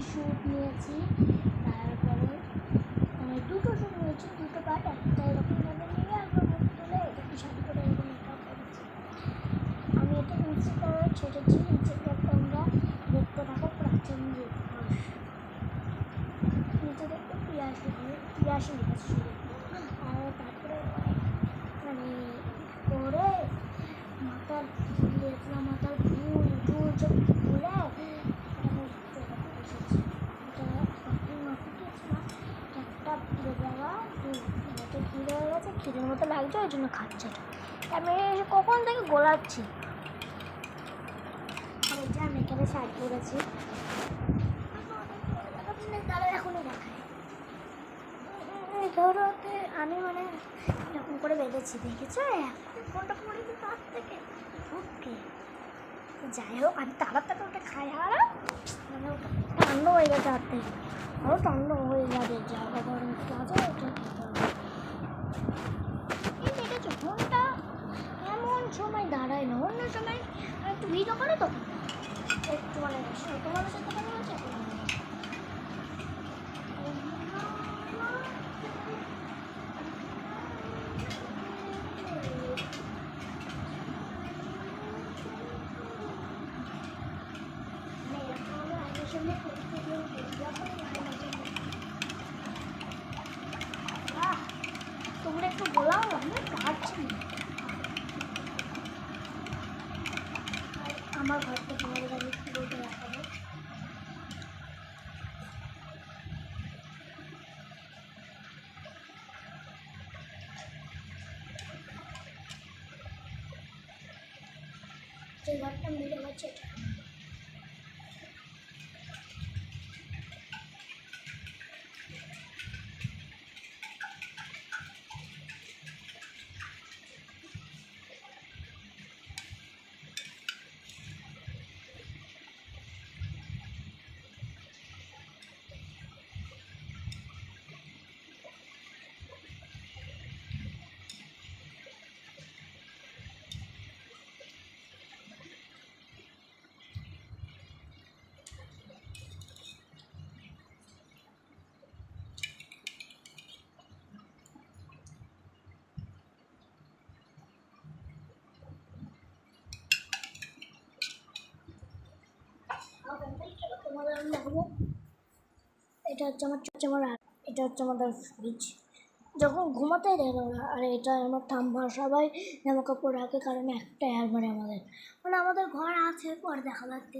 Shoot নিয়েছি, তারপরে দুটো শ্যুট নিয়েছি, দুটো পার্ট, একটা এরকমভাবে নিয়ে একবার মুখ তুলে এটাকে শাড়ি করে এরকম মেকআপ করেছি। আমি এটা ইনস্টাগ্রামে ছেড়েছি, ইনস্টাগ্রামটা আমরা দেখতে থাকো প্রাচীন দিবস, নিচে দেখতে 83 লিখেছি। আর তারপরে মানে করে মাথার দিয়েছিলাম, মাথার ফুল টুল সব খুলে এসেছি। এটা মাথা দিয়েছিলাম একটা দেওয়া এটা ক্ষীর হয়ে গেছে, ক্ষীরের মতো লাগছে, ওই জন্য খাচ্ছে। আমি কখন থেকে গোলাচ্ছি। আর যে আমি এখানে শাড়ি পরেছি, তারা এখনই দেখায়। ধরোতে আমি মানে এরকম করে বেঁধেছি, দেখেছো? ফোনটা পড়ে কিন্তু হাত থেকে ওকে। যাই হোক, আমি তাড়াতাড়ি ওটা খাই, আর মানে ওটা ঠান্ডা হয়ে গেছে হাত থেকে, আরও ঠান্ডা হয়ে যাবে, জায়গা গরম আছে ওটা খেতে হবে। এই দেখেছো ফোনটা এমন সময় দাঁড়ায় না, অন্য সময় একটু ভিডিও করে তো একটু মানে তোমাদের সাথে কেমন আছে। তোমরা একটু বলাও, আমি পারছি। আমার ঘরটা তোমাদের আমি পুরোটা দেখাবো। যে ঘরটা মিলে গেছে এটা তোমাদের আমি দেখাবো। এটা হচ্ছে আমার এটা হচ্ছে আমাদের ফ্রিজ, যখন ঘুমাতে দেয় না। আর এটা আমার ঠাম্মা সবাই জামা কাপড় রাখে, কারণ একটা একবারে আমাদের মানে আমাদের ঘর আছে, পরে দেখা যাচ্ছে